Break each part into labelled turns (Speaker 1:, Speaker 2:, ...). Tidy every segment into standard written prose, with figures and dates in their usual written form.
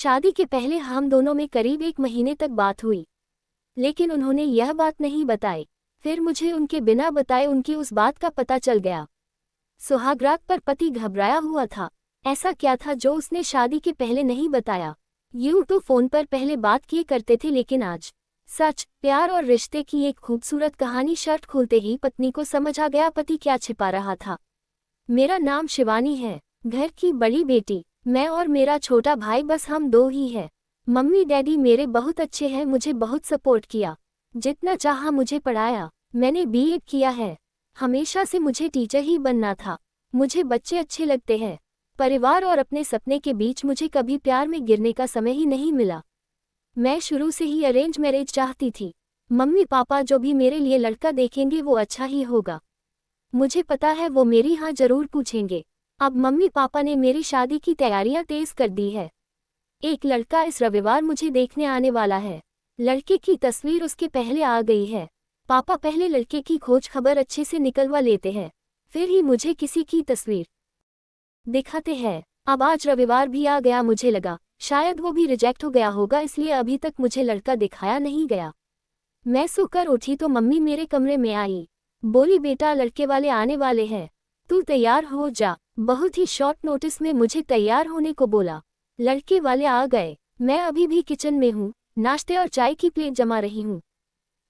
Speaker 1: शादी के पहले हम दोनों में करीब 1 महीने तक बात हुई, लेकिन उन्होंने यह बात नहीं बताई। फिर मुझे उनके बिना बताए उनकी उस बात का पता चल गया। सुहागरात पर पति घबराया हुआ था। ऐसा क्या था जो उसने शादी के पहले नहीं बताया? यूं तो फोन पर पहले बात किए करते थे, लेकिन आज सच, प्यार और रिश्ते की एक खूबसूरत कहानी शर्ट खोलते ही पत्नी को समझ आ गया पति क्या छिपा रहा था। मेरा नाम शिवानी है, घर की बड़ी बेटी। मैं और मेरा छोटा भाई, बस हम दो ही हैं। मम्मी डैडी मेरे बहुत अच्छे हैं, मुझे बहुत सपोर्ट किया। जितना चाहा मुझे पढ़ाया। मैंने बीएड किया है। हमेशा से मुझे टीचर ही बनना था। मुझे बच्चे अच्छे लगते हैं। परिवार और अपने सपने के बीच मुझे कभी प्यार में गिरने का समय ही नहीं मिला। मैं शुरू से ही अरेंज मैरिज चाहती थी। मम्मी पापा जो भी मेरे लिए लड़का देखेंगे वो अच्छा ही होगा। मुझे पता है वो मेरी हाँ जरूर पूछेंगे। अब मम्मी पापा ने मेरी शादी की तैयारियां तेज कर दी है। एक लड़का इस रविवार मुझे देखने आने वाला है। लड़के की तस्वीर उसके पहले आ गई है। पापा पहले लड़के की खोज खबर अच्छे से निकलवा लेते हैं, फिर ही मुझे किसी की तस्वीर दिखाते हैं। अब आज रविवार भी आ गया। मुझे लगा शायद वो भी रिजेक्ट हो गया होगा, इसलिए अभी तक मुझे लड़का दिखाया नहीं गया। मैं सोकर उठी तो मम्मी मेरे कमरे में आई। बोली, बेटा लड़के वाले आने वाले हैं, तू तैयार हो जा। बहुत ही शॉर्ट नोटिस में मुझे तैयार होने को बोला। लड़के वाले आ गए। मैं अभी भी किचन में हूँ, नाश्ते और चाय की प्लेट जमा रही हूँ।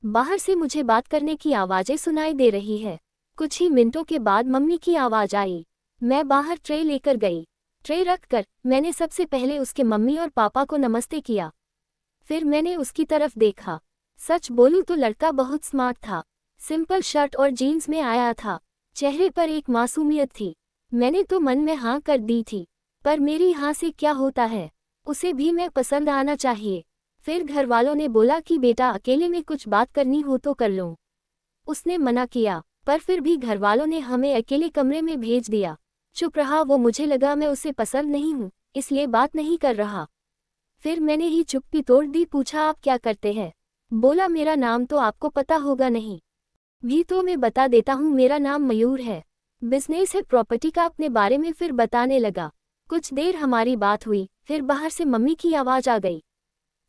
Speaker 1: बाहर से मुझे बात करने की आवाज़ें सुनाई दे रही है। कुछ ही मिनटों के बाद मम्मी की आवाज़ आई। मैं बाहर ट्रे लेकर गई। ट्रे रखकर मैंने सबसे पहले उसके मम्मी और पापा को नमस्ते किया। फिर मैंने उसकी तरफ देखा। सच बोलूं तो लड़का बहुत स्मार्ट था। सिंपल शर्ट और जीन्स में आया था। चेहरे पर एक मासूमियत थी। मैंने तो मन में हाँ कर दी थी, पर मेरी हाँ से क्या होता है, उसे भी मैं पसंद आना चाहिए। फिर घर वालों ने बोला कि बेटा अकेले में कुछ बात करनी हो तो कर लो। उसने मना किया, पर फिर भी घर वालों ने हमें अकेले कमरे में भेज दिया। चुप रहा वो। मुझे लगा मैं उसे पसंद नहीं हूँ, इसलिए बात नहीं कर रहा। फिर मैंने ही चुप्पी तोड़ दी। पूछा, आप क्या करते हैं? बोला, मेरा नाम तो आपको पता होगा नहीं? भी तो मैं बता देता हूँ, मेरा नाम मयूर है। बिजनेस है प्रॉपर्टी का। अपने बारे में फिर बताने लगा। कुछ देर हमारी बात हुई, फिर बाहर से मम्मी की आवाज़ आ गई।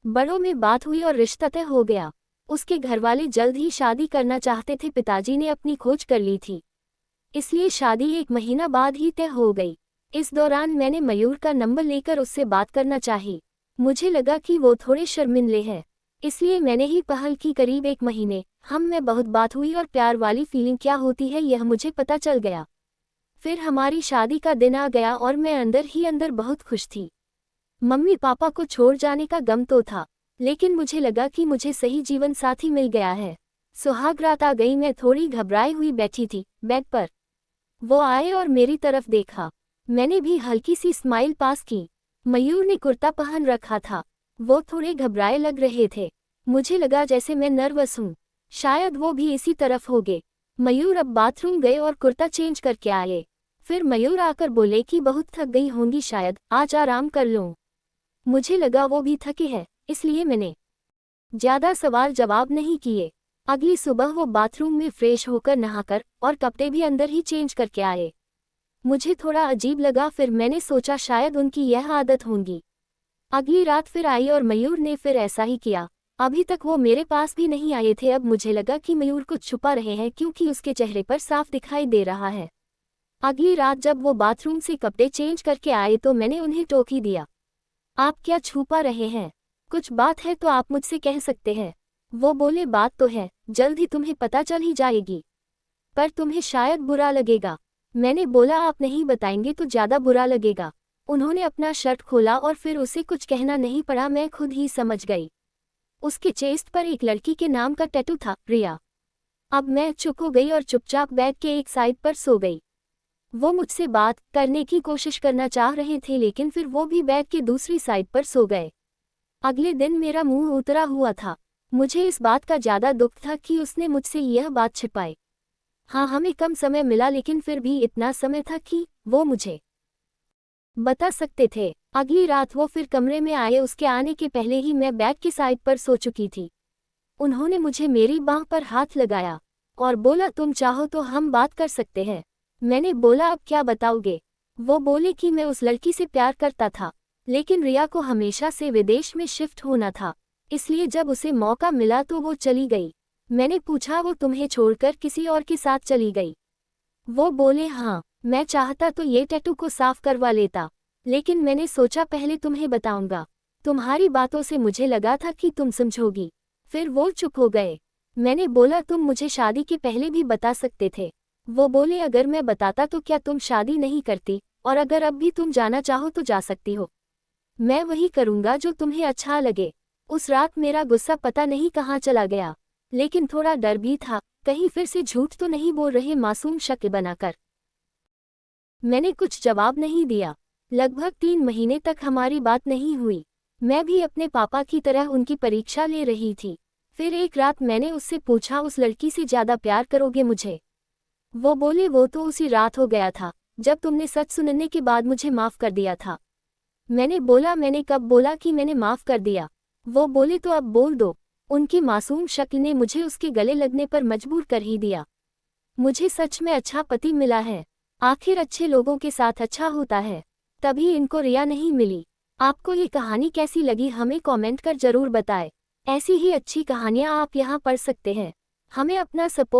Speaker 1: बड़ों में बात हुई और रिश्ता तय हो गया। उसके घरवाले जल्द ही शादी करना चाहते थे। पिताजी ने अपनी खोज कर ली थी, इसलिए शादी 1 महीना बाद ही तय हो गई। इस दौरान मैंने मयूर का नंबर लेकर उससे बात करना चाही। मुझे लगा कि वो थोड़े शर्मिंदे हैं, इसलिए मैंने ही पहल की। करीब 1 महीने हम में बहुत बात हुई और प्यार वाली फीलिंग क्या होती है यह मुझे पता चल गया। फिर हमारी शादी का दिन आ गया और मैं अंदर ही अंदर बहुत खुश थी। मम्मी पापा को छोड़ जाने का गम तो था, लेकिन मुझे लगा कि मुझे सही जीवन साथी मिल गया है। सुहाग रात आ गई। मैं थोड़ी घबराई हुई बैठी थी बेड पर। वो आए और मेरी तरफ देखा। मैंने भी हल्की सी स्माइल पास की। मयूर ने कुर्ता पहन रखा था। वो थोड़े घबराए लग रहे थे। मुझे लगा जैसे मैं नर्वस हूँ, शायद वो भी इसी तरफ होंगे। मयूर अब बाथरूम गए और कुर्ता चेंज करके आए। फिर मयूर आकर बोले कि बहुत थक गई होंगी, शायद आज आराम कर लो। मुझे लगा वो भी थके हैं, इसलिए मैंने ज्यादा सवाल जवाब नहीं किए। अगली सुबह वो बाथरूम में फ्रेश होकर नहाकर और कपड़े भी अंदर ही चेंज करके आए। मुझे थोड़ा अजीब लगा, फिर मैंने सोचा शायद उनकी यह आदत होगी। अगली रात फिर आई और मयूर ने फिर ऐसा ही किया। अभी तक वो मेरे पास भी नहीं आए थे। अब मुझे लगा कि मयूर कुछ छुपा रहे हैं, क्योंकि उसके चेहरे पर साफ दिखाई दे रहा है। अगली रात जब वो बाथरूम से कपड़े चेंज करके आए तो मैंने उन्हें टोक ही दिया। आप क्या छुपा रहे हैं? कुछ बात है तो आप मुझसे कह सकते हैं। वो बोले, बात तो है, जल्द ही तुम्हें पता चल ही जाएगी, पर तुम्हें शायद बुरा लगेगा। मैंने बोला, आप नहीं बताएंगे तो ज़्यादा बुरा लगेगा। उन्होंने अपना शर्ट खोला और फिर उसे कुछ कहना नहीं पड़ा, मैं खुद ही समझ गई। उसके चेस्ट पर एक लड़की के नाम का टैटू था, रिया। अब मैं चुप हो गई और चुपचाप बेड के एक साइड पर सो गई। वो मुझसे बात करने की कोशिश करना चाह रहे थे, लेकिन फिर वो भी बेड के दूसरी साइड पर सो गए। अगले दिन मेरा मुंह उतरा हुआ था। मुझे इस बात का ज़्यादा दुख था कि उसने मुझसे यह बात छिपाई। हाँ, हमें कम समय मिला, लेकिन फिर भी इतना समय था कि वो मुझे बता सकते थे। अगली रात वो फिर कमरे में आए। उसके आने के पहले ही मैं बेड की साइड पर सो चुकी थी। उन्होंने मुझे मेरी बांह पर हाथ लगाया और बोला, तुम चाहो तो हम बात कर सकते हैं। मैंने बोला, अब क्या बताओगे? वो बोले कि मैं उस लड़की से प्यार करता था। लेकिन रिया को हमेशा से विदेश में शिफ्ट होना था, इसलिए जब उसे मौका मिला तो वो चली गई। मैंने पूछा वो तुम्हें छोड़कर किसी और के साथ चली गई? वो बोले हाँ, मैं चाहता तो ये टैटू को साफ करवा लेता, लेकिन मैंने सोचा पहले तुम्हें बताऊंगा। तुम्हारी बातों से मुझे लगा था कि तुम समझोगी। फिर वो चुप हो गए। मैंने बोला तुम मुझे शादी के पहले भी बता सकते थे। वो बोले अगर मैं बताता तो क्या तुम शादी नहीं करती, और अगर अब भी तुम जाना चाहो तो जा सकती हो। मैं वही करूंगा जो तुम्हें अच्छा लगे। उस रात मेरा गुस्सा पता नहीं कहाँ चला गया, लेकिन थोड़ा डर भी था, कहीं फिर से झूठ तो नहीं बोल रहे मासूम शक्ल बनाकर। मैंने कुछ जवाब नहीं दिया। लगभग 3 महीने तक हमारी बात नहीं हुई। मैं भी अपने पापा की तरह उनकी परीक्षा ले रही थी। फिर एक रात मैंने उससे पूछा उस लड़की से ज़्यादा प्यार करोगे मुझे? वो बोले वो तो उसी रात हो गया था जब तुमने सच सुनने के बाद मुझे माफ़ कर दिया था। मैंने बोला मैंने कब बोला कि मैंने माफ़ कर दिया? वो बोले तो अब बोल दो। उनकी मासूम शक्ल ने मुझे उसके गले लगने पर मजबूर कर ही दिया। मुझे सच में अच्छा पति मिला है। आखिर अच्छे लोगों के साथ अच्छा होता है। तभी इनको रिया नहीं मिली। आपको ये कहानी कैसी लगी हमें कमेंट कर जरूर बताएं। ऐसी ही अच्छी कहानियाँ आप यहाँ पढ़ सकते हैं। हमें अपना सपोर्ट